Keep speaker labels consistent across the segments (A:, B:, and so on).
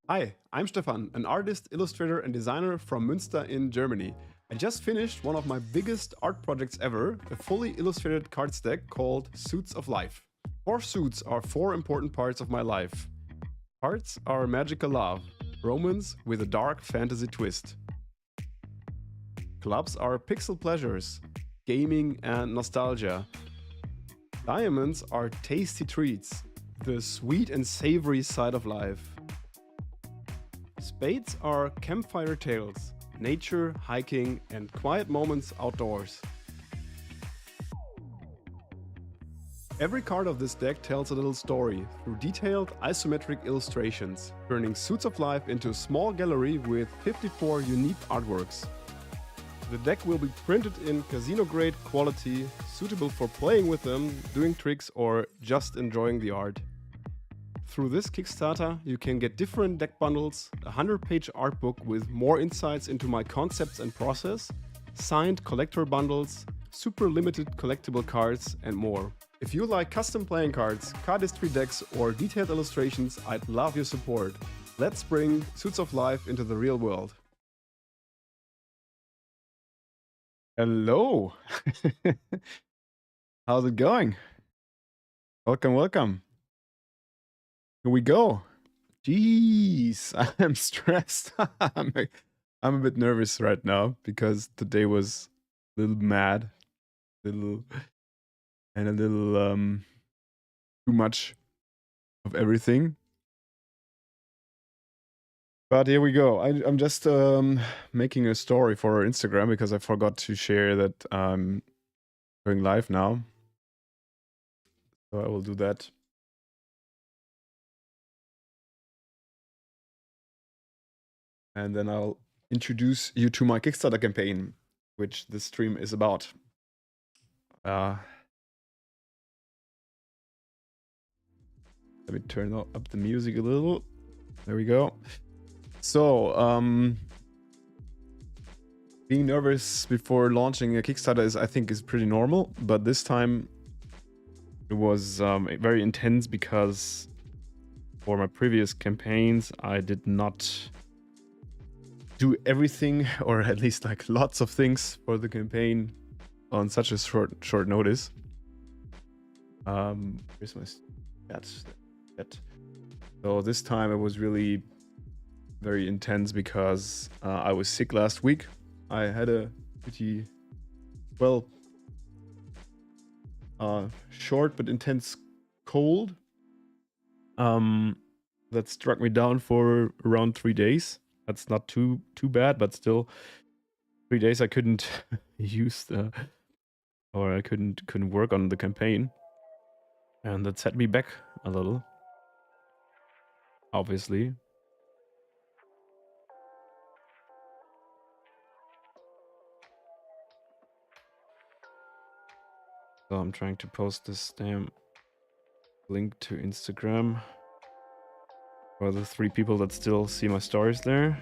A: Hi, I'm Stefan, an artist, illustrator, and designer from Münster in Germany. I just finished one of my biggest art projects ever, a fully illustrated cards deck called Suits of Life. 4 suits are 4 important parts of my life. Hearts are magical love, romance with a dark fantasy twist. Clubs are pixel pleasures, gaming and nostalgia. Diamonds are tasty treats, the sweet and savory side of life. Spades are campfire tales, nature, hiking, and quiet moments outdoors. Every card of this deck tells a little story through detailed isometric illustrations, turning Suits of Life into a small gallery with 54 unique artworks. The deck will be printed in casino-grade quality, suitable for playing with them, doing tricks, or just enjoying the art. Through this Kickstarter, you can get different deck bundles, a 100-page art book with more insights into my concepts and process, signed collector bundles, super limited collectible cards, and more. If you like custom playing cards, card history decks, or detailed illustrations, I'd love your support. Let's bring Suits of Life into the real world. Hello! How's it going? Welcome, welcome. Here we go. Jeez, I'm stressed. I'm a bit nervous right now because today was a little mad, a little too much of everything. But here we go. I'm just making a story for our Instagram because I forgot to share that I'm going live now. So I will do that. And then I'll introduce you to my Kickstarter campaign, which this stream is about. Let me turn up the music a little. There we go. So, being nervous before launching a Kickstarter I think is pretty normal, but this time it was very intense because for my previous campaigns I did not do everything, or at least like lots of things for the campaign on such a short notice. Where's my stat? So this time it was really very intense because I was sick last week. I had a pretty short but intense cold that struck me down for around 3 days. That's not too bad, but still 3 days I couldn't use I couldn't work on the campaign, and that set me back a little, obviously. So I'm trying to post this damn link to Instagram for the 3 people that still see my stories there.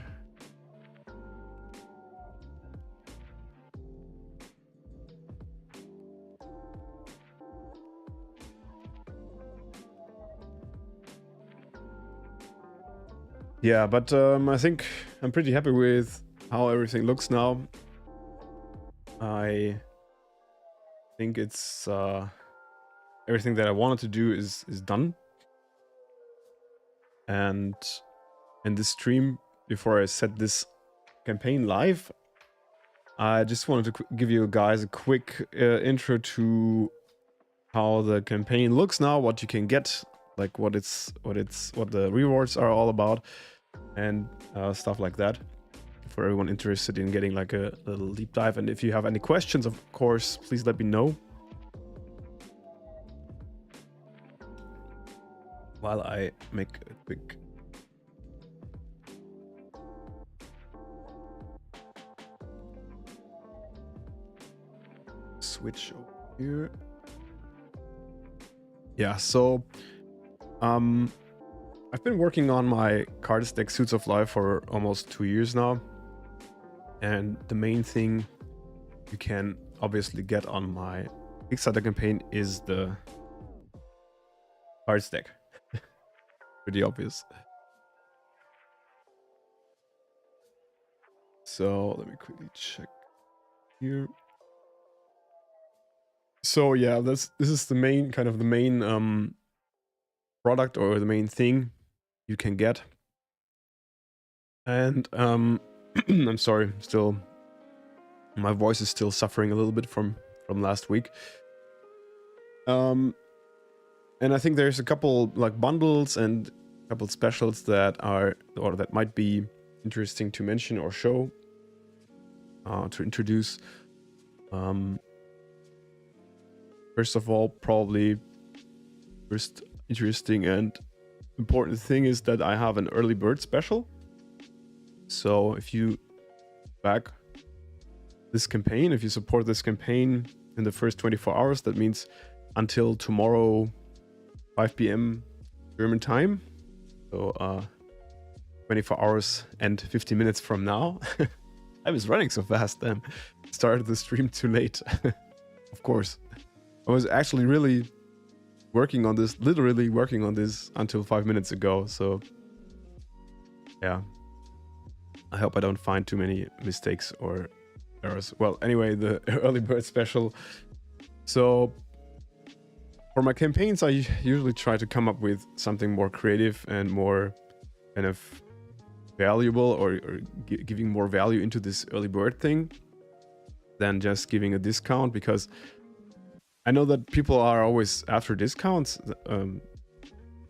A: Yeah, but I think I'm pretty happy with how everything looks now. I think it's everything that I wanted to do is done. And in this stream, before I set this campaign live, I just wanted to give you guys a quick intro to how the campaign looks now, what you can get, like what the rewards are all about, and stuff like that, for everyone interested in getting like a little deep dive. And if you have any questions, of course, please let me know while I make a quick switch over here. Yeah, so I've been working on my card deck Suits of Life for almost 2 years now, and the main thing you can obviously get on my Kickstarter campaign is the card deck. Pretty obvious. So let me quickly check here. So yeah, this is the main product, or the main thing you can get. And I'm sorry, still my voice is still suffering a little bit from last week. And I think there's a couple like bundles and a couple specials that might be interesting to mention or show, to introduce. First of all, probably first interesting and important thing is that I have an early bird special. So if you back this campaign, if you support this campaign in the first 24 hours, that means until tomorrow 5 p.m. German time, so 24 hours and 50 minutes from now. I was running so fast then, started the stream too late. Of course. I was actually really working on this, literally working on this until 5 minutes ago. So yeah, I hope I don't find too many mistakes or errors. Well, anyway, the early bird special. So for my campaigns, I usually try to come up with something more creative and more kind of valuable, or giving more value into this early bird thing than just giving a discount, because I know that people are always after discounts. I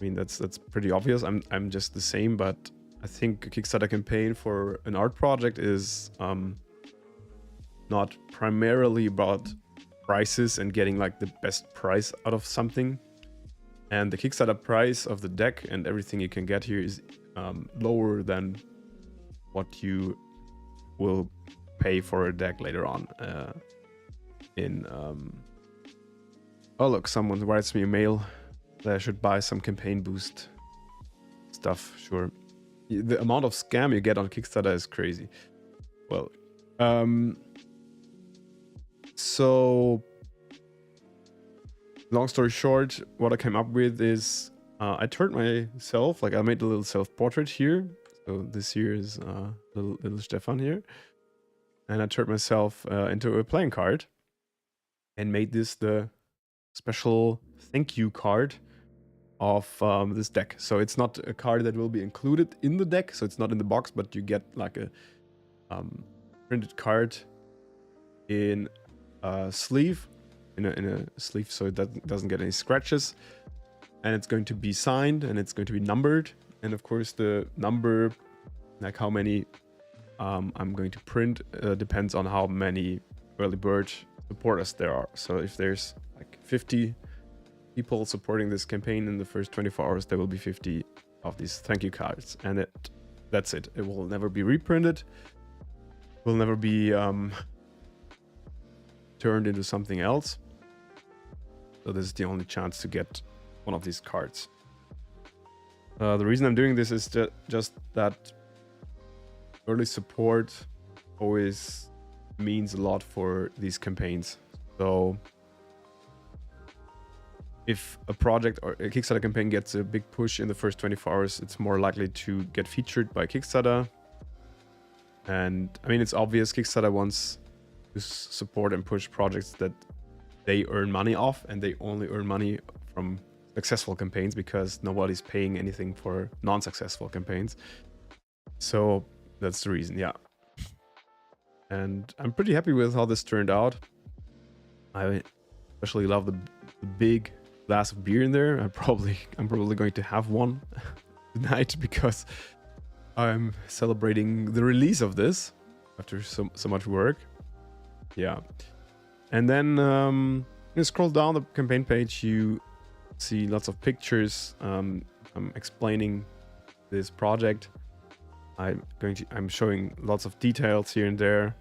A: mean, that's pretty obvious. I'm just the same, but I think a Kickstarter campaign for an art project is not primarily about prices and getting like the best price out of something. And the Kickstarter price of the deck and everything you can get here is lower than what you will pay for a deck later on. Oh look, someone writes me a mail that I should buy some campaign boost stuff. Sure. The amount of scam you get on Kickstarter is crazy. Well, so long story short, what I came up with is I turned myself, like I made a little self-portrait here. So this here is little Stefan here. And I turned myself into a playing card and made this the special thank you card of this deck. So it's not a card that will be included in the deck, so it's not in the box, but you get like a printed card in a sleeve, in a sleeve, so it doesn't get any scratches, and it's going to be signed and it's going to be numbered. And of course the number, like how many I'm going to print, depends on how many early bird supporters there are. So if there's like 50 people supporting this campaign in the first 24 hours, there will be 50 of these thank you cards, and that's it. It will never be reprinted, will never be turned into something else. So this is the only chance to get one of these cards. The reason I'm doing this is just that early support always means a lot for these campaigns. So if a project or a Kickstarter campaign gets a big push in the first 24 hours, it's more likely to get featured by Kickstarter. And I mean, it's obvious Kickstarter wants to support and push projects that they earn money off, and they only earn money from successful campaigns because nobody's paying anything for non-successful campaigns. So that's the reason, yeah. And I'm pretty happy with how this turned out. I especially love the big glass of beer in there. I'm probably going to have one tonight because I'm celebrating the release of this after so much work. Yeah. And then you scroll down the campaign page, you see lots of pictures. I'm explaining this project. I'm showing lots of details here and there.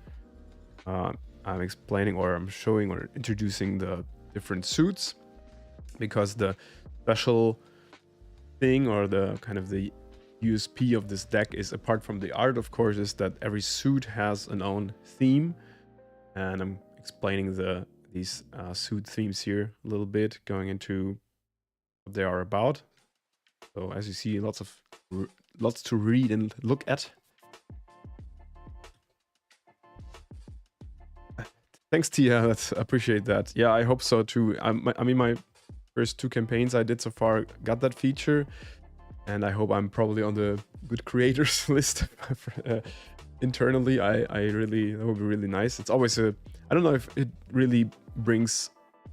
A: I'm explaining, or I'm showing or introducing the different suits, because the special thing, or the kind of the USP of this deck is, apart from the art, of course, is that every suit has an own theme. And I'm explaining these suit themes here a little bit, going into what they are about. So as you see, lots to read and look at. Thanks, Tia. Appreciate that. Yeah, I hope so too. I mean, my first 2 campaigns I did so far got that feature, and I hope I'm probably on the good creators list internally. That would be really nice. It's always I don't know if it really brings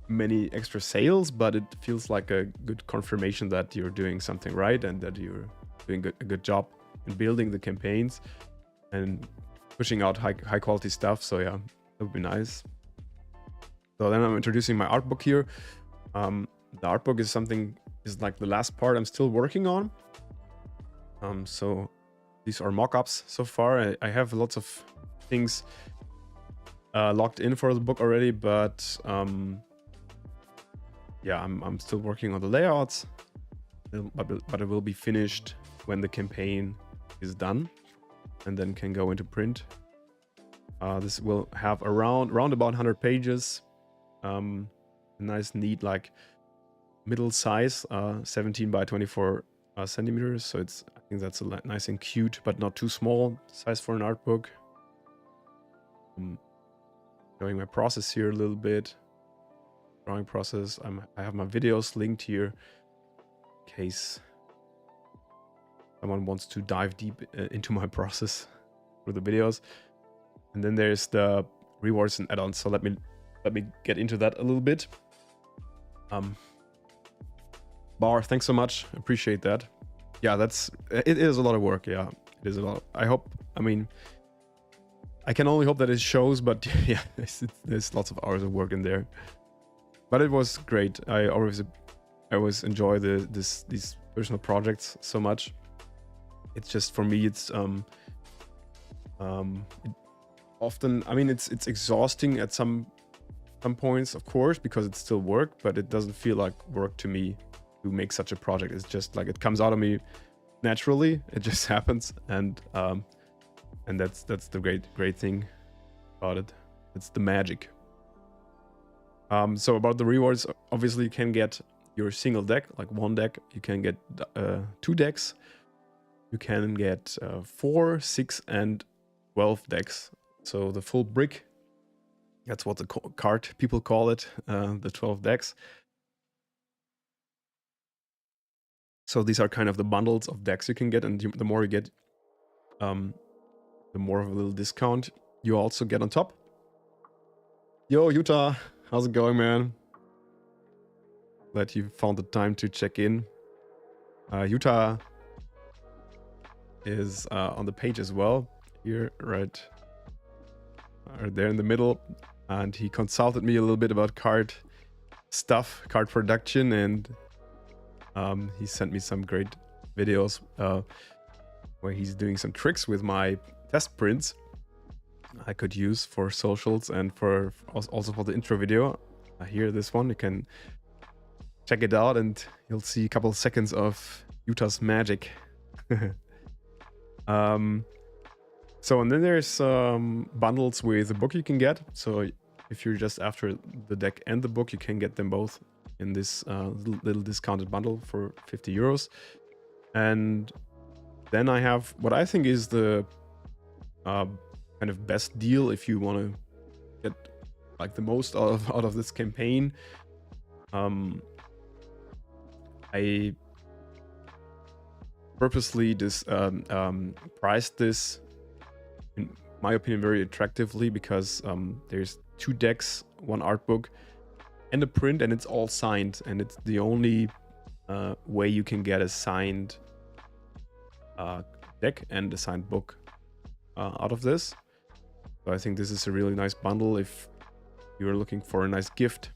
A: many extra sales, but it feels like a good confirmation that you're doing something right and that you're doing a good job in building the campaigns and pushing out high quality stuff. So yeah, that would be nice. So then I'm introducing my art book here. The art book is like the last part I'm still working on. So these are mock-ups so far. I have lots of things locked in for the book already, but yeah, I'm still working on the layouts, but it will be finished when the campaign is done, and then can go into print. This will have around about 100 pages, A nice, neat, like middle size, 17 by 24 centimeters. So it's, I think that's a nice and cute, but not too small size for an art book. Showing my process here a little bit. Drawing process. I have my videos linked here in case someone wants to dive deep into my process through the videos. And then there's the rewards and add-ons. So let me get into that a little bit. Bar, thanks so much. Appreciate that. Yeah, it is a lot of work. Yeah, it is a lot. I mean, I can only hope that it shows, but yeah, there's lots of hours of work in there. But it was great. I always enjoy these personal projects so much. It's just, for me, it's often, I mean, it's exhausting at some points, of course, because it's still work, but it doesn't feel like work to me to make such a project. It's just like it comes out of me naturally. It just happens, and that's the great thing about it. It's the magic. So about the rewards, obviously you can get your single deck, like one deck. You can get 2 decks. You can get 4, 6, and 12 decks. So the full brick. That's what the card people call it. The 12 decks. So these are kind of the bundles of decks you can get, and the more you get, the more of a little discount you also get on top. Yo, Utah, how's it going, man? Glad you found the time to check in. Utah is on the page as well, here, right there in the middle, and he consulted me a little bit about card stuff, card production, and he sent me some great videos where he's doing some tricks with my test prints I could use for socials and for also for the intro video. Here, this one, you can check it out and you'll see a couple of seconds of Utah's magic. So, and then there's bundles with a book you can get. So if you're just after the deck and the book, you can get them both in this little discounted bundle for 50 euros. And then I have what I think is the kind of best deal if you want to get like the most out of this campaign. I purposely priced this, in my opinion, very attractively, because there's 2 decks, 1 art book, and a print, and it's all signed, and it's the only way you can get a signed deck and a signed book out of this. So I think this is a really nice bundle if you're looking for a nice gift,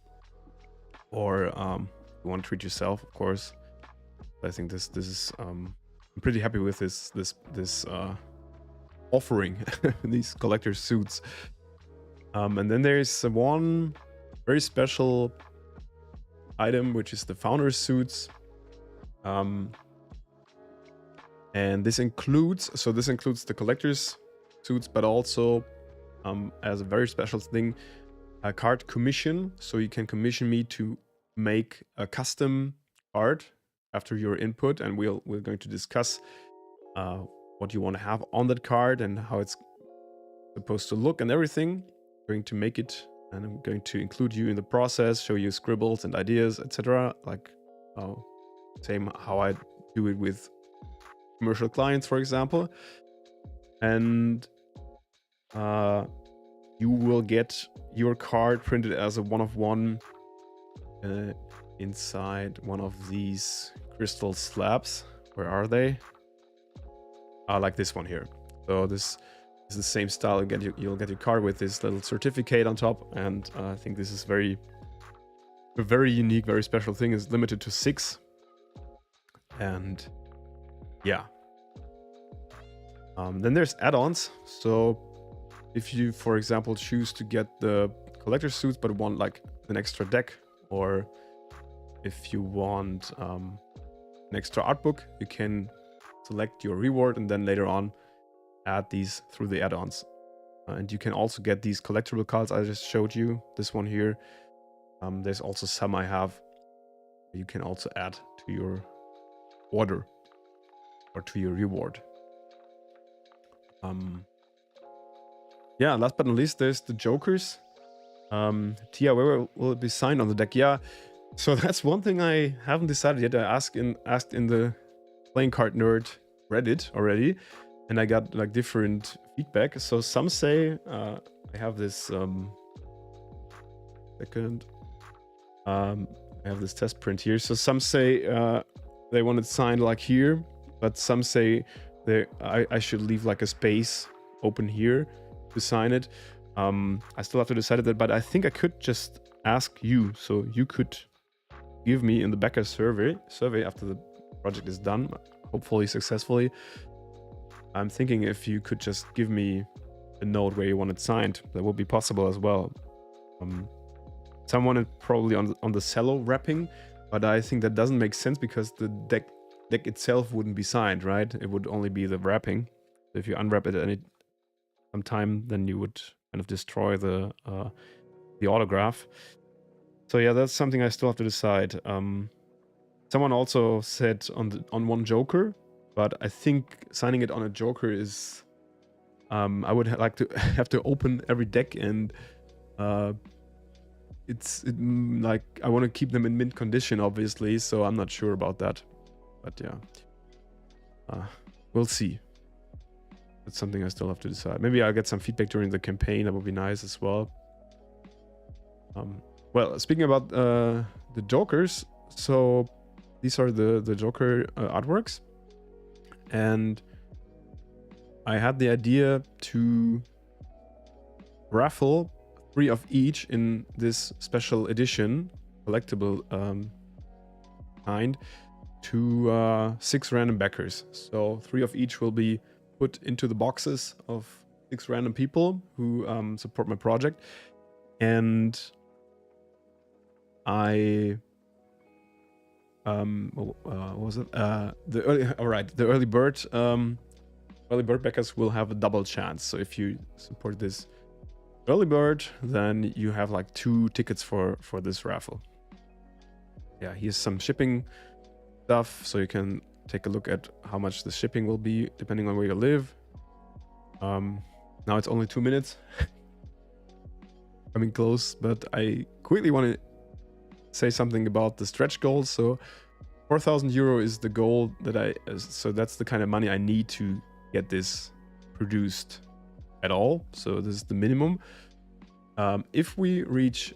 A: or you want to treat yourself, of course. I think this is I'm pretty happy with this offering, these collector suits. And then there's one very special item, which is the founder's suits. And this includes the collector's suits, but also as a very special thing, a card commission. So you can commission me to make a custom card after your input, and we're going to discuss what you want to have on that card and how it's supposed to look and everything. I'm going to make it, and I'm going to include you in the process, show you scribbles and ideas, etc. Like same how I do it with commercial clients, for example. And you will get your card printed as a 1-of-1 inside one of these crystal slabs. Where are they? Like this one here. So this is the same style. You'll get your card with this little certificate on top, and I think this is a very unique, very special thing. It's limited to 6, and yeah. Then there's add-ons. So if you, for example, choose to get the collector suits but want like an extra deck, or if you want an extra art book, you can select your reward and then later on add these through the add-ons. And you can also get these collectible cards I just showed you, this one here, There's also some I have you can also add to your order or to your reward. Yeah, last but not least, there's the jokers. Tia, where will it be signed on the deck? Yeah, so that's one thing I haven't decided yet. I asked in the Playing Card Nerd Reddit already, and I got like different feedback. So some say I have this I have this test print here. So some say they want it signed like here, but some say I should leave like a space open here to sign it. I still have to decide that, but I think I could just ask you, so you could give me in the backer survey after the project is done, hopefully successfully. I'm thinking if you could just give me a note where you want it signed, that would be possible as well. Some want it probably on the cello wrapping, but I think that doesn't make sense because the deck itself wouldn't be signed, right? It would only be the wrapping. So if you unwrap it at some time, then you would kind of destroy the autograph. So yeah, that's something I still have to decide. Someone also said on one joker, but I think signing it on a joker is I would like to have to open every deck, and like I want to keep them in mint condition, obviously, so I'm not sure about that. But yeah, we'll see. That's something I still have to decide. Maybe I'll get some feedback during the campaign. That would be nice as well. Well, speaking about the jokers, so these are the joker artworks, and I had the idea to raffle 3 of each in this special edition collectible kind to 6 random backers. So 3 of each will be put into the boxes of 6 random people who support my project, and I what was it? The early bird backers will have a double chance. So if you support this early bird, then you have like 2 tickets for this raffle. Yeah, here's some shipping stuff, so you can take a look at how much the shipping will be depending on where you live. Now it's only 2 minutes. Coming close, but I quickly want to say something about the stretch goals. So 4,000 euro is the goal that so that's the kind of money I need to get this produced at all. So this is the minimum. If we reach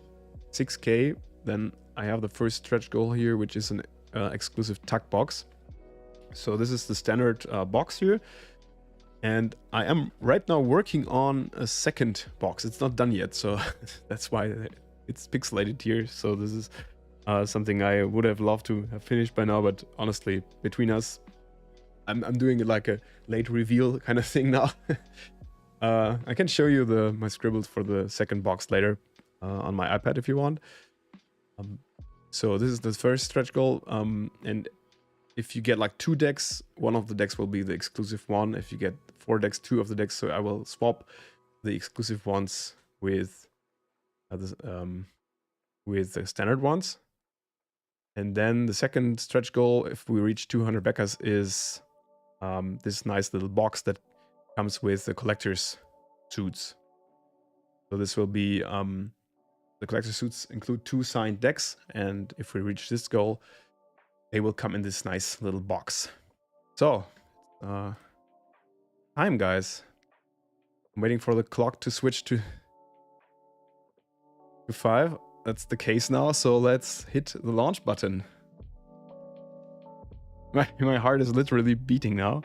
A: 6k, then I have the first stretch goal here, which is an exclusive tuck box. So this is the standard box here, and I am right now working on a second box. It's not done yet, so that's why it's pixelated here. So this is something I would have loved to have finished by now, but honestly, between us, I'm doing it like a late reveal kind of thing now. I can show you my scribbles for the second box later on my iPad if you want. So this is the first stretch goal, and if you get like 2 decks, one of the decks will be the exclusive one. If you get 4 decks, 2 of the decks, so I will swap the exclusive ones with the standard ones. And then the second stretch goal, if we reach 200 backers, is this nice little box that comes with the collector's suits. So this will be the collector's suits include 2 signed decks, and if we reach this goal, they will come in this nice little box. So time, guys. I'm waiting for the clock to switch to 5. That's the case now, so let's hit the launch button. My heart is literally beating now.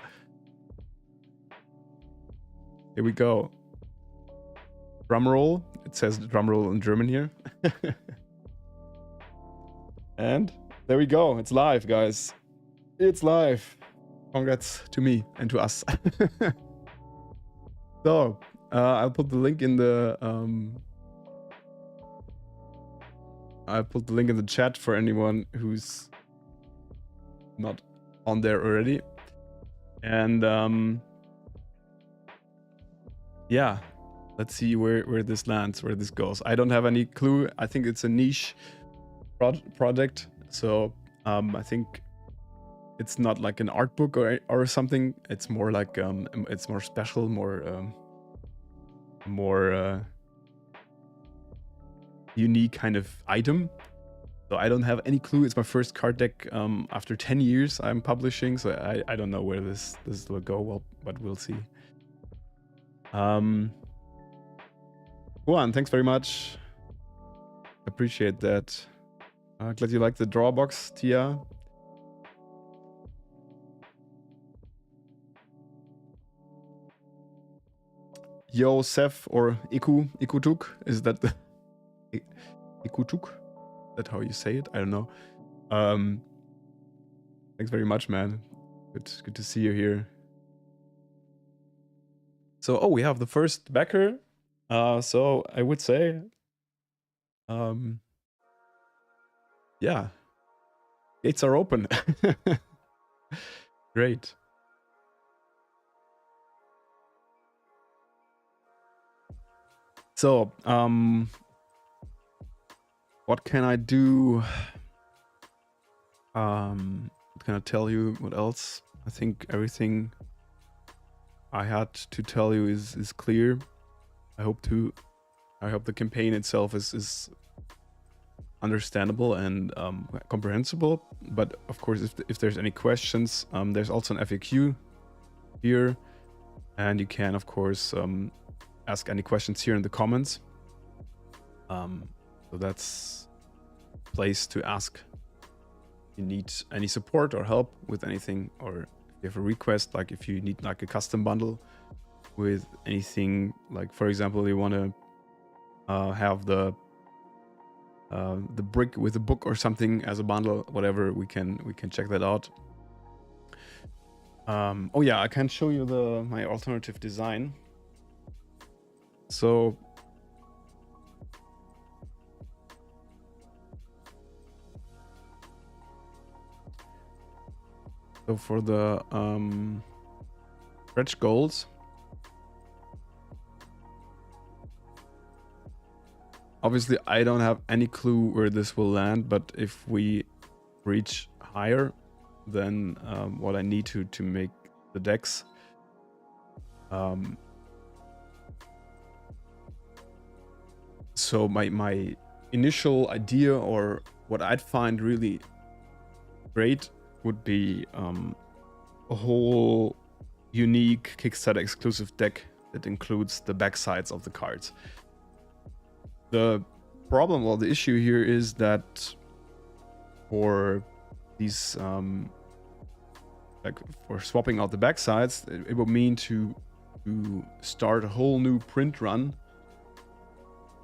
A: Here we go. Drum roll. It says drum roll in German here. And there we go. It's live, guys. It's live. Congrats to me and to us. So, I'll put the link in the chat for anyone who's not on there already. And yeah, let's see where this lands, where this goes. I don't have any clue. I think it's a niche project, so I think it's not like an art book or something. It's more like it's more special, more unique kind of item. So I don't have any clue. It's my first card deck after 10 years I'm publishing, so I don't know where this will go. Well, but we'll see. Juan, thanks very much. Appreciate that. Glad you like the draw box, Tia. Yo, Seth or Ikutuk, is that the Ikutuk? Is that how you say it? I don't know. Thanks very much, man. Good to see you here. So, oh, we have the first backer. So I would say, yeah, gates are open. Great. So, what can I do? What can I tell you? What else? I think everything I had to tell you is clear. I hope the campaign itself is understandable and comprehensible. But of course, if there's any questions, there's also an FAQ here, and you can of course ask any questions here in the comments. So that's a place to ask if you need any support or help with anything, or if you have a request, like if you need like a custom bundle with anything, like for example, you want to have the brick with a book or something as a bundle, whatever, we can check that out. Oh yeah, I can show you my alternative design. So for the stretch goals, obviously I don't have any clue where this will land, but if we reach higher than what I need to make the decks, so my initial idea, or what I'd find really great, would be a whole unique Kickstarter exclusive deck that includes the back sides of the cards. The problem, or the issue here, is that for these like for swapping out the back sides, it would mean to start a whole new print run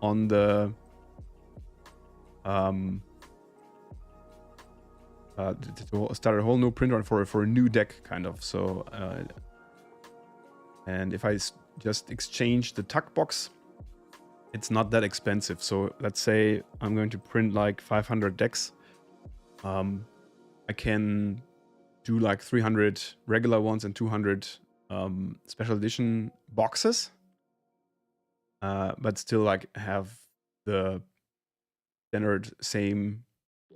A: on the to start a whole new print run for a new deck, kind of. So and if I just exchange the tuck box, it's not that expensive. So let's say I'm going to print like 500 decks. I can do like 300 regular ones and 200 special edition boxes, but still like have the standard same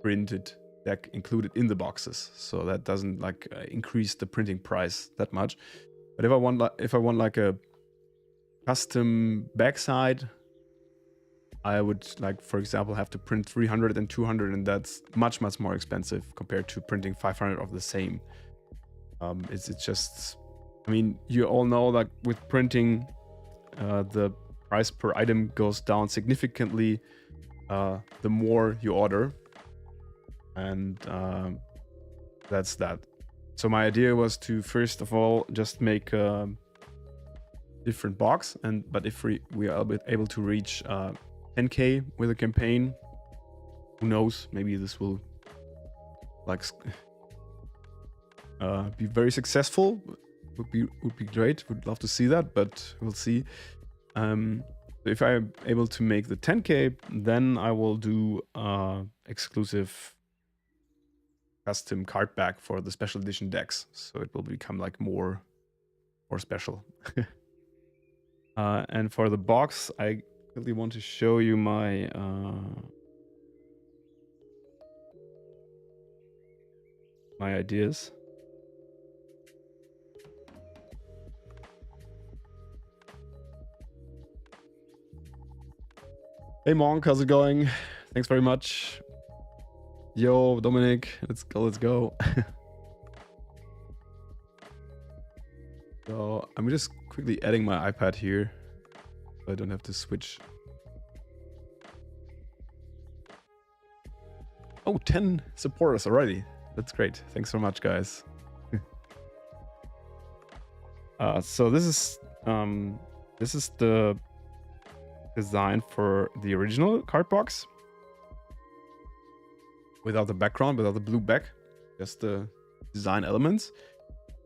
A: printed deck included in the boxes, so that doesn't like increase the printing price that much. But if I want like a custom backside, I would, like, for example, have to print 300 and 200, and that's much more expensive compared to printing 500 of the same. It's just, I mean, you all know that with printing, the price per item goes down significantly the more you order, and that's that. So my idea was to first of all just make a different box, but if we are able to reach 10k with a campaign, who knows, maybe this will like be very successful. Would be great. Would love to see that, but we'll see. If I'm able to make the 10k, then I will do exclusive custom card back for the special edition decks, so it will become like more special. And for the box, I really want to show you my my ideas. Hey Monk, how's it going? Thanks very much. Yo, Dominic, let's go. So I'm just quickly adding my iPad here, so I don't have to switch. Oh, 10 supporters already. That's great. Thanks so much, guys. So this is the design for the original card box. Without the background, without the blue back, just the design elements,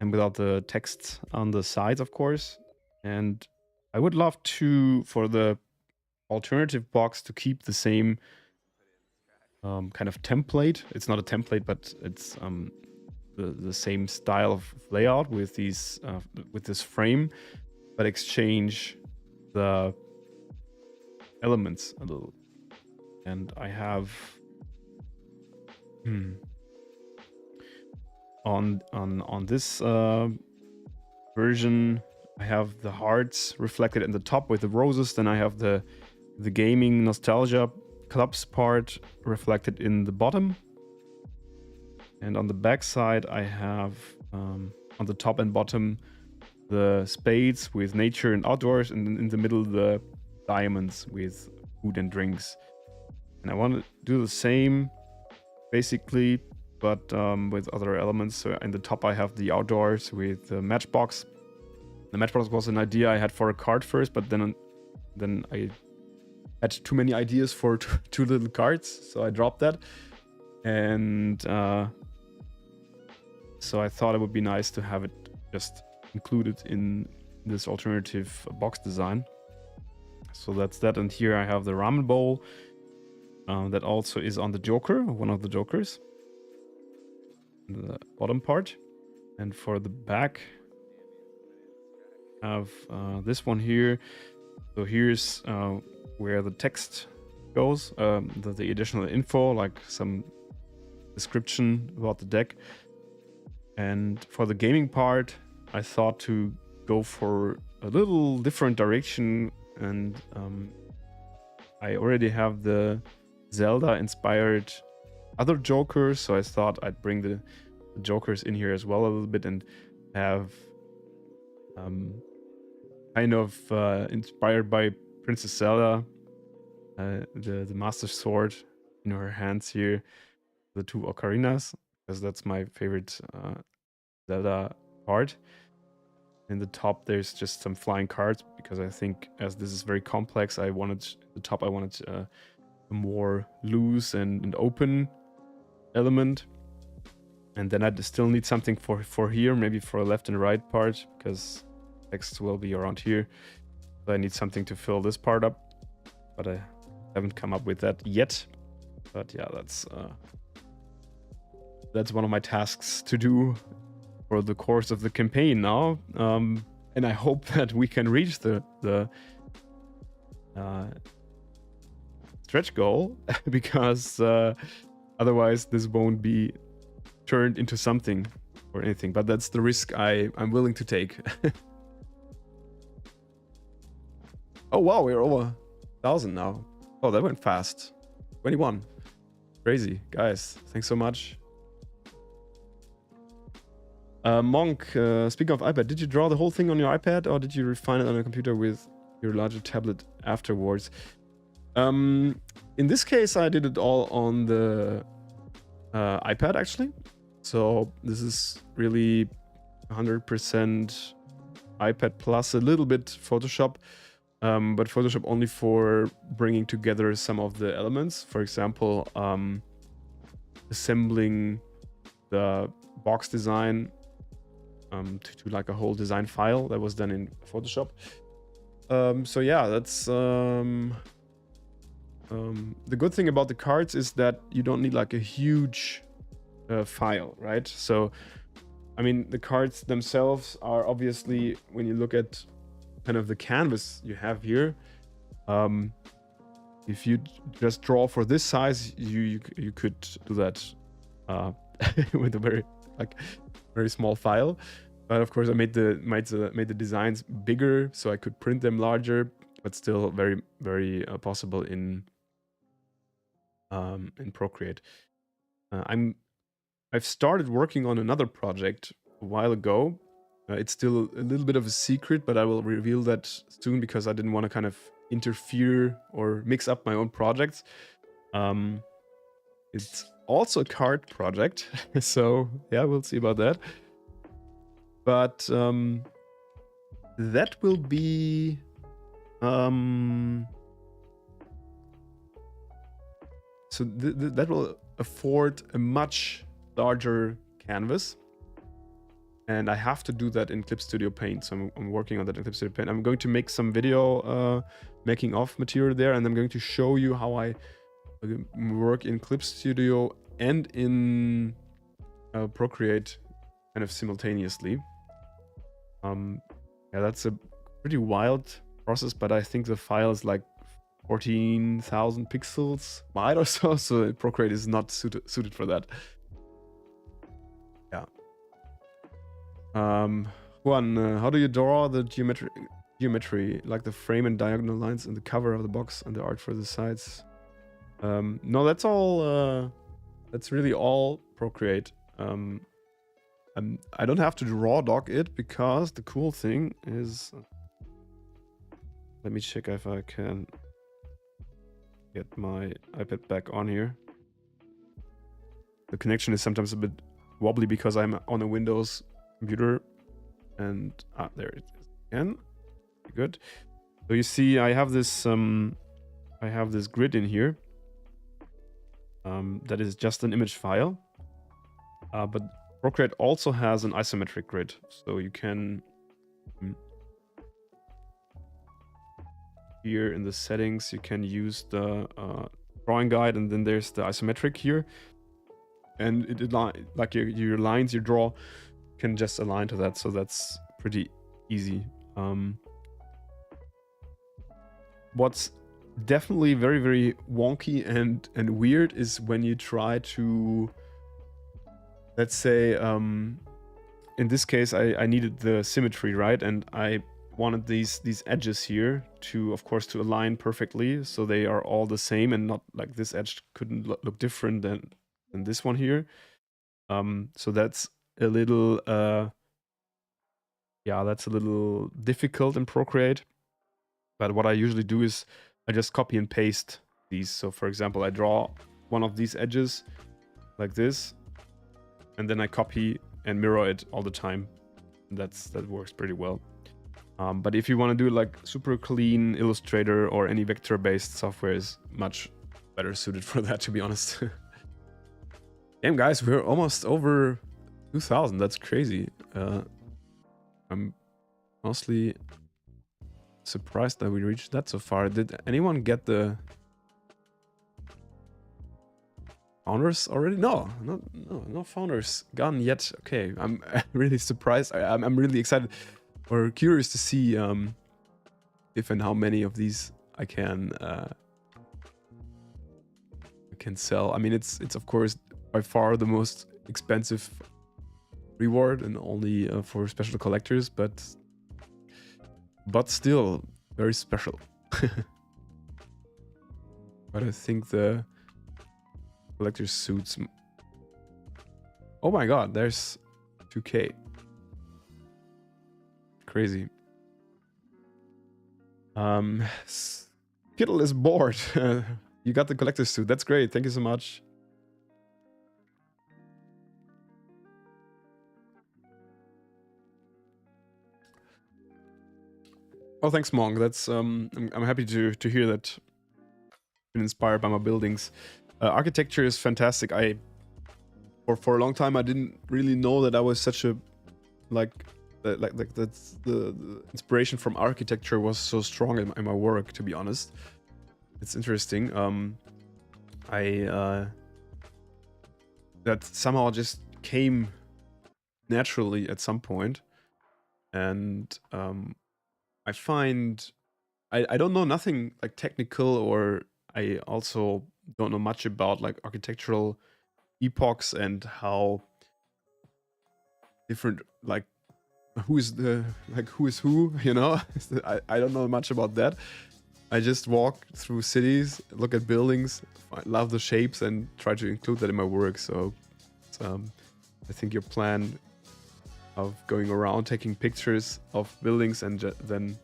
A: and without the text on the sides, of course. And I would love to, for the alternative box, to keep the same kind of template. It's not a template, but it's the same style of layout with these with this frame, but exchange the elements a little. And I have on this version, I have the hearts reflected in the top with the roses. Then I have the gaming nostalgia clubs part reflected in the bottom. And on the back side, I have on the top and bottom the spades with nature and outdoors, and then in the middle the diamonds with food and drinks. And I want to do the same basically, but with other elements. So in the top I have the outdoors with the matchbox. The matchbox was an idea I had for a card first, but then I had too many ideas for two little cards, so I dropped that. And so I thought it would be nice to have it just included in this alternative box design. So that's that. And here I have the ramen bowl that also is on the Joker, one of the Jokers, the bottom part. And for the back, I have this one here. So here's where the text goes, the additional info, like some description about the deck. And for the gaming part, I thought to go for a little different direction, and I already have the Zelda inspired other Jokers, so I thought I'd bring the Jokers in here as well a little bit and have kind of inspired by Princess Zelda, the Master Sword in her hands here, the two ocarinas, because that's my favorite Zelda part. In the top, there's just some flying cards, because I think as this is very complex, I wanted a more loose and open element. And then I still need something for here, maybe for a left and right part, because text will be around here. So I need something to fill this part up, but I haven't come up with that yet. But yeah, that's one of my tasks to do for the course of the campaign now. And I hope that we can reach the stretch goal, because otherwise this won't be turned into something or anything. But that's the risk I'm willing to take. Oh wow, we're over 1,000 now. Oh, that went fast. 21. Crazy, guys. Thanks so much. Monk, speaking of iPad, did you draw the whole thing on your iPad, or did you refine it on a computer with your larger tablet afterwards? In this case, I did it all on the iPad, actually. So this is really 100% iPad plus a little bit Photoshop, but Photoshop only for bringing together some of the elements. For example, assembling the box design to like a whole design file that was done in Photoshop. So yeah, that's the good thing about the cards is that you don't need like a huge file, right? So I mean, the cards themselves are obviously, when you look at kind of the canvas you have here. If you just draw for this size, you could do that with a very small file. But of course, I made the designs bigger so I could print them larger, but still very possible in Procreate. I've started working on another project a while ago. It's still a little bit of a secret, but I will reveal that soon because I didn't want to kind of interfere or mix up my own projects. It's also a card project, so yeah, we'll see about that. But that will be so that will afford a much larger canvas, and I have to do that in Clip Studio Paint. So I'm working on that in Clip Studio Paint. I'm going to make some video making of material there, and I'm going to show you how I work in Clip Studio and in Procreate kind of simultaneously. Yeah, that's a pretty wild process, but I think the file is like 14,000 pixels wide or so Procreate is not suited for that. Yeah. Juan, how do you draw the geometry, like the frame and diagonal lines in the cover of the box and the art for the sides? No, that's all. That's really all Procreate. I don't have to raw dock it because the cool thing is, let me check if I can get my iPad back on here. The connection is sometimes a bit wobbly because I'm on a Windows computer, and there it is again. Good. So you see, I have this grid in here. That is just an image file, but Procreate also has an isometric grid, so you can here in the settings you can use the drawing guide, and then there's the isometric here, and it like your lines you draw can just align to that, so that's pretty easy. What's definitely very wonky and weird is when you try to, let's say, in this case I needed the symmetry, right? And I wanted these edges here to, of course, to align perfectly so they are all the same, and not like this edge couldn't look different than this one here. So that's a little yeah, that's a little difficult in Procreate. But what I usually do is I just copy and paste these. So for example, I draw one of these edges like this, and then I copy and mirror it all the time. That works pretty well. But if you want to do it like super clean, Illustrator or any vector-based software is much better suited for that, to be honest. Damn, guys, we're almost over 2,000. That's crazy. I'm mostly surprised that we reached that so far. Did anyone get the founders already? No founders gone yet. Okay, I'm really surprised. I'm really excited or curious to see if and how many of these I can sell. I mean, it's of course by far the most expensive reward and only for special collectors, but still very special. But I think the collector's suits. Oh my god, there's 2K. Crazy. Skittle is bored. You got the collector's suit. That's great. Thank you so much. Oh, thanks, Monk. That's I'm happy to hear that. Been inspired by my buildings. Architecture is fantastic. For a long time I didn't really know that I was such a that's the inspiration from architecture was so strong in my work, to be honest. It's interesting. That somehow just came naturally at some point, and I find I don't know nothing like technical, or I also don't know much about like architectural epochs and how different like who is who, you know. I don't know much about that. I just walk through cities, look at buildings, love the shapes, and try to include that in my work. So I think your plan of going around taking pictures of buildings and then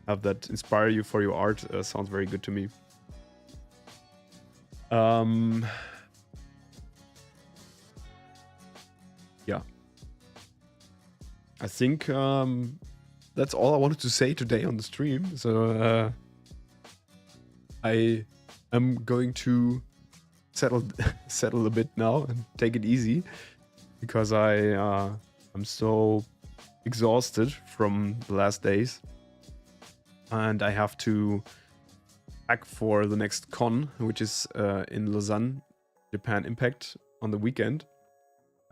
A: have that inspire you for your art sounds very good to me. Yeah, I think that's all I wanted to say today on the stream. So I am going to settle a bit now and take it easy, because I'm so exhausted from the last days, and I have to pack for the next con, which is in Lausanne, Japan Impact, on the weekend.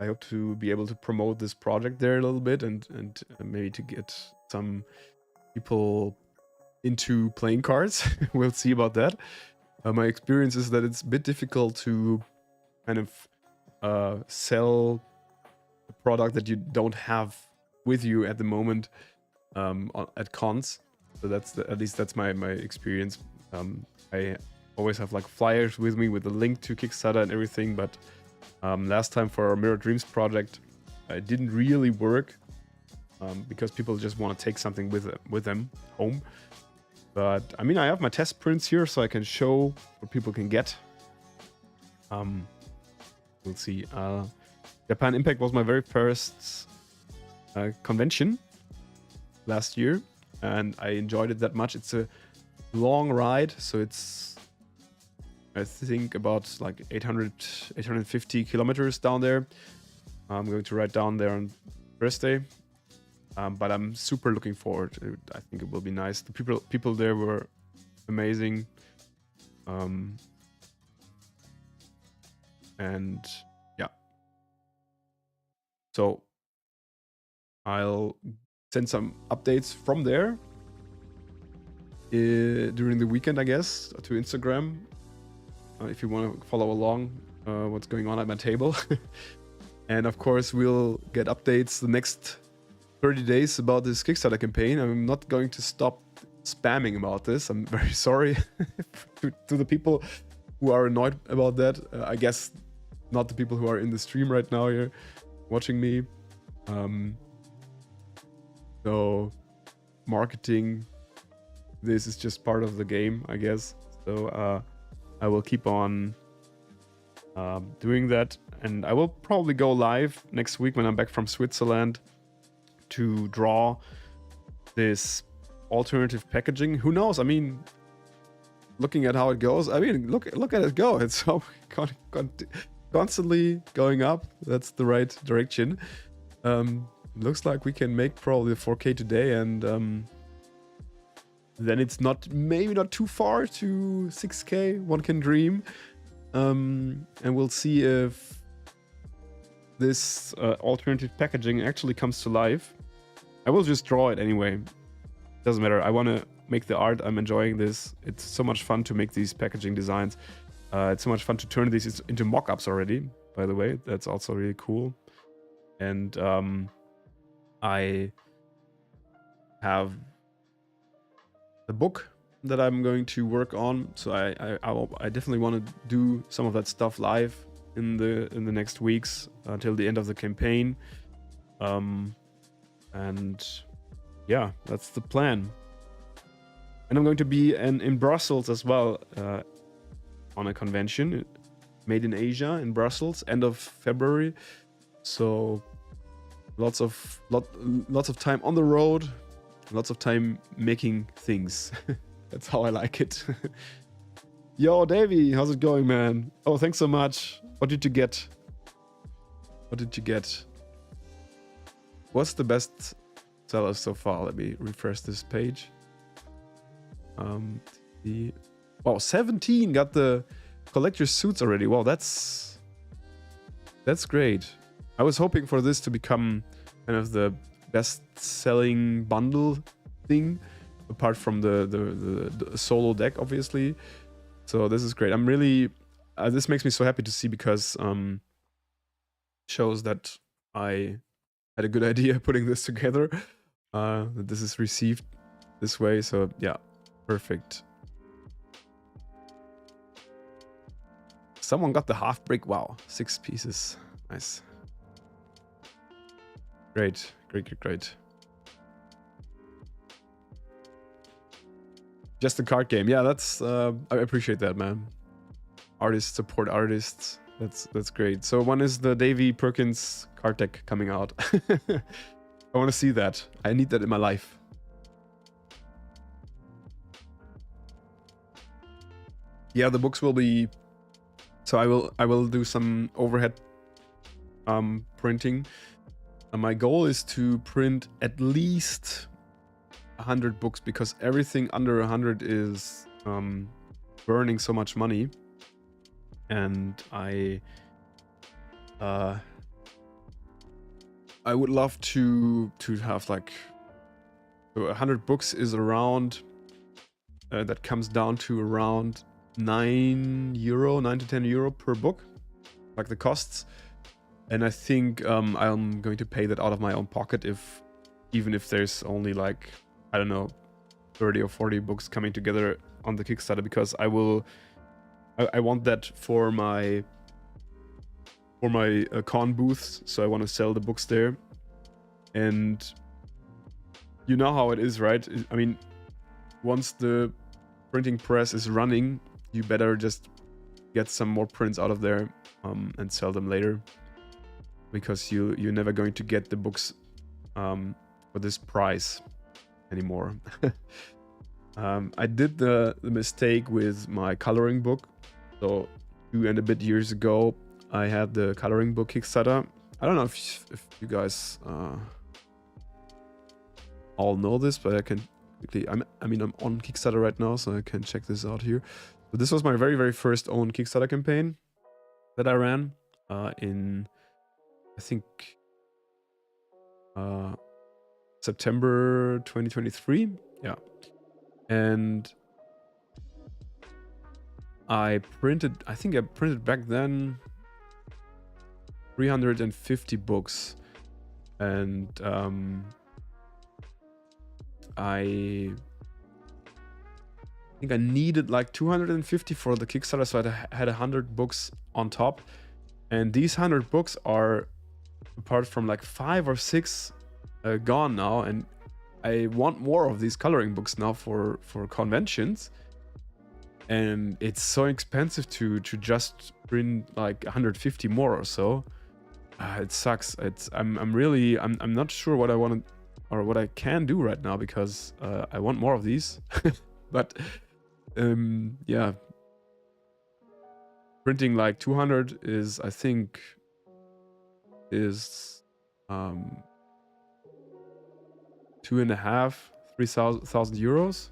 A: I hope to be able to promote this project there a little bit, and maybe to get some people into playing cards. We'll see about that. My experience is that it's a bit difficult to kind of sell a product that you don't have with you at the moment at cons. So at least that's my experience. I always have like flyers with me with the link to Kickstarter and everything, but last time for our Mirror Dreams project, it didn't really work because people just want to take something with them home. But I mean, I have my test prints here, so I can show what people can get. We'll see. Japan Impact was my very first convention last year, and I enjoyed it that much. It's a long ride, so it's, I think, about like 850 kilometers down there. I'm going to ride down there on Thursday, but I'm super looking forward. I think it will be nice. The people there were amazing, and yeah. So I'll send some updates from there during the weekend, I guess, to Instagram. If you want to follow along what's going on at my table. And of course, we'll get updates the next 30 days about this Kickstarter campaign. I'm not going to stop spamming about this. I'm very sorry to the people who are annoyed about that. I guess not the people who are in the stream right now here watching me. So marketing, this is just part of the game, I guess. So I will keep on doing that, and I will probably go live next week when I'm back from Switzerland to draw this alternative packaging. Who knows? I mean, looking at how it goes, I mean, look at it go. It's so constantly going up. That's the right direction. Looks like we can make probably 4K today, and then it's maybe not too far to 6K. One can dream. And we'll see if this alternative packaging actually comes to life. I will just draw it anyway. Doesn't matter. I want to make the art. I'm enjoying this. It's so much fun to make these packaging designs. It's so much fun to turn these into mock-ups already, by the way. That's also really cool. And I have the book that I'm going to work on, so I definitely want to do some of that stuff live in the next weeks until the end of the campaign, and yeah, that's the plan. And I'm going to be in Brussels as well on a convention, Made in Asia in Brussels, end of February. So lots of time on the road, lots of time making things. That's how I like it. Yo, Davey, how's it going, man? Oh, thanks so much. What did you get? What did you get? What's the best seller so far? Let me refresh this page. Wow, 17 got the collector's suits already. Wow, that's great. I was hoping for this to become kind of the best-selling bundle thing, apart from the solo deck, obviously. So this is great. I'm really, this makes me so happy to see, because shows that I had a good idea putting this together, that this is received this way. So yeah, perfect. Someone got the half brick. Wow, 6 pieces. Nice. Great, great, great. Just a card game. Yeah, that's I appreciate that, man. Artists support artists. That's great. So when is the Davy Perkins card deck coming out? I want to see that. I need that in my life. Yeah, the books will be. So I will do some overhead printing. My goal is to print at least 100 books, because everything under 100 is burning so much money, and I would love to have like 100 books is around that comes down to around €9 to €10 per book, like the costs. And I think I'm going to pay that out of my own pocket, even if there's only like, I don't know, 30 or 40 books coming together on the Kickstarter, because I want that for my con booths. So I want to sell the books there. And you know how it is, right? I mean, once the printing press is running, you better just get some more prints out of there and sell them later, because you're never going to get the books for this price anymore. I did the mistake with my coloring book. So 2 and a bit years ago, I had the coloring book Kickstarter. I don't know if you guys all know this, but I can quickly. I'm on Kickstarter right now, so I can check this out here. So this was my very, very first own Kickstarter campaign that I ran in, I think, September 2023. Yeah. And I think I printed back then 350 books. And I think I needed like 250 for the Kickstarter, so I had 100 books on top. And these 100 books are, apart from like 5 or 6, gone now. And I want more of these coloring books now for conventions. And it's so expensive to just print like 150 more or so. It sucks. I'm not sure what I want to, or what I can do right now, because I want more of these. But yeah, printing like 200 is, I think, is 3,000 euros,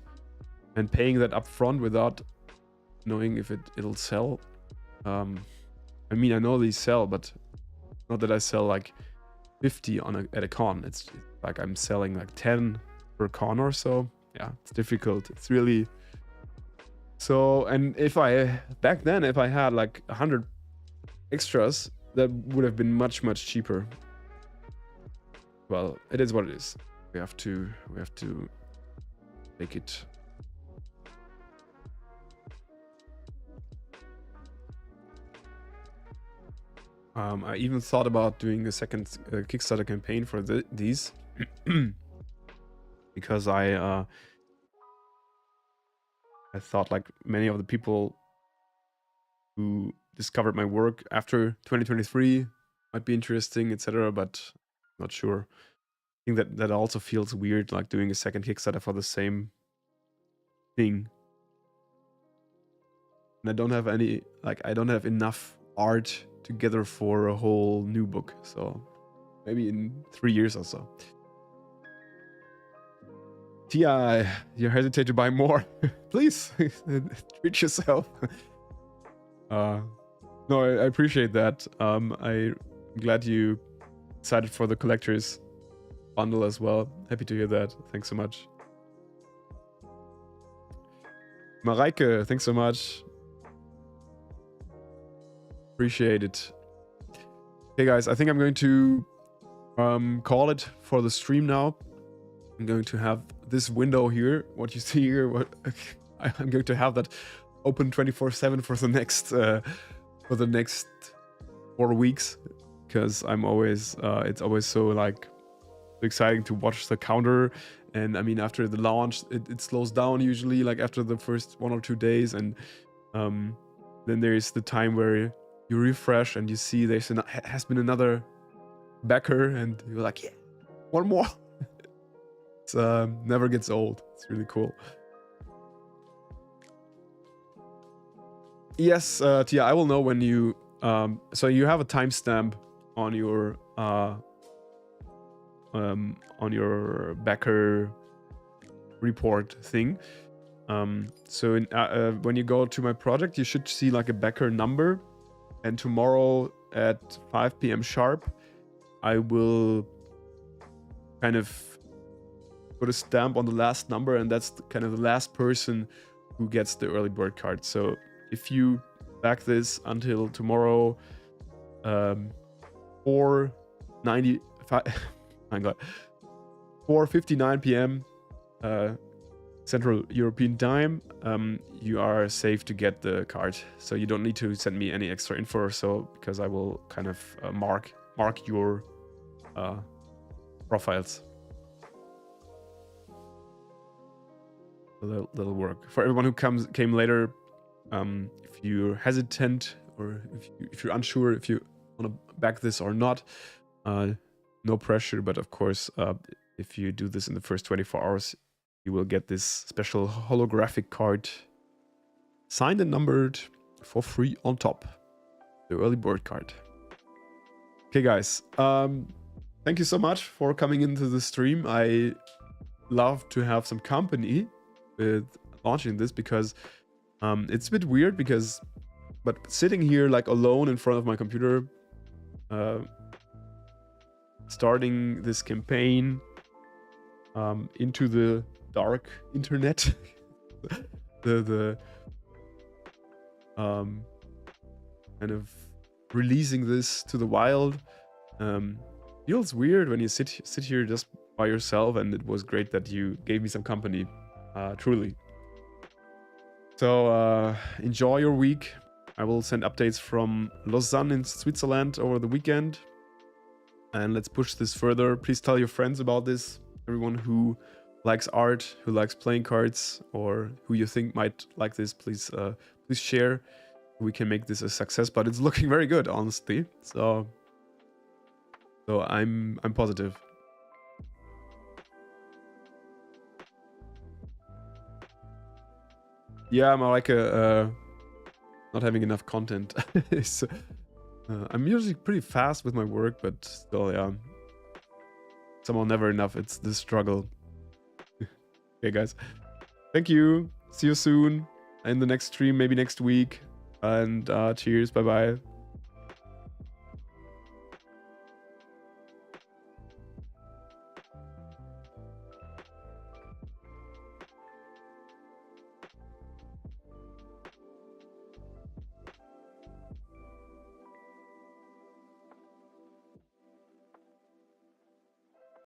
A: and paying that up front without knowing if it'll sell. I mean, I know these sell, but not that I sell like 50 at a con. It's like I'm selling like 10 per con or so. Yeah, it's difficult. It's really so. And back then, if I had like 100 extras, that would have been much cheaper. Well, it is what it is. We have to make it. I even thought about doing a second Kickstarter campaign for these because I thought like many of the people who discovered my work after 2023 might be interesting, etc. But not sure. I think that also feels weird, like doing a second Kickstarter for the same thing. And I don't have I don't have enough art together for a whole new book. So maybe in 3 years or so. Tia, you hesitate to buy more. Please, treat yourself. No, I appreciate that. I'm glad you decided for the collector's bundle as well. Happy to hear that. Thanks so much. Mareike, thanks so much. Appreciate it. Okay, guys, I think I'm going to call it for the stream now. I'm going to have this window here, what you see here, I'm going to have that open 24/7 for the next 4 weeks, because I'm always it's always so like exciting to watch the counter. And I mean, after the launch, it slows down usually, like after the first 1 or 2 days, and then there's the time where you refresh and you see has been another backer, and you're like, yeah, one more. It's never gets old. It's really cool. Yes, Tia, I will know when you so you have a timestamp on your backer report thing. So when you go to my project, you should see like a backer number, and tomorrow at 5 p.m. sharp, I will kind of put a stamp on the last number, and that's kind of the last person who gets the early bird card. So if you back this until tomorrow, 4:59 p.m. Central European time, you are safe to get the card. So you don't need to send me any extra info or so, because I will kind of mark your profiles. That'll work. For everyone who came later, if you're hesitant, or if you're unsure if you want to back this or not, no pressure. But of course, if you do this in the first 24 hours, you will get this special holographic card, signed and numbered, for free on top. The early bird card. Okay, guys. Thank you so much for coming into the stream. I love to have some company with launching this, because it's a bit weird, but sitting here like alone in front of my computer, starting this campaign into the dark internet, the kind of releasing this to the wild, feels weird when you sit here just by yourself, and it was great that you gave me some company, truly. So enjoy your week. I will send updates from Lausanne in Switzerland over the weekend, and let's push this further. Please tell your friends about this. Everyone who likes art, who likes playing cards, or who you think might like this, please share. We can make this a success, but it's looking very good, honestly. So I'm positive. Yeah, I'm like not having enough content. So, I'm usually pretty fast with my work, but still, yeah. Somehow never enough. It's the struggle. Okay, guys. Thank you. See you soon in the next stream, maybe next week. And cheers. Bye-bye.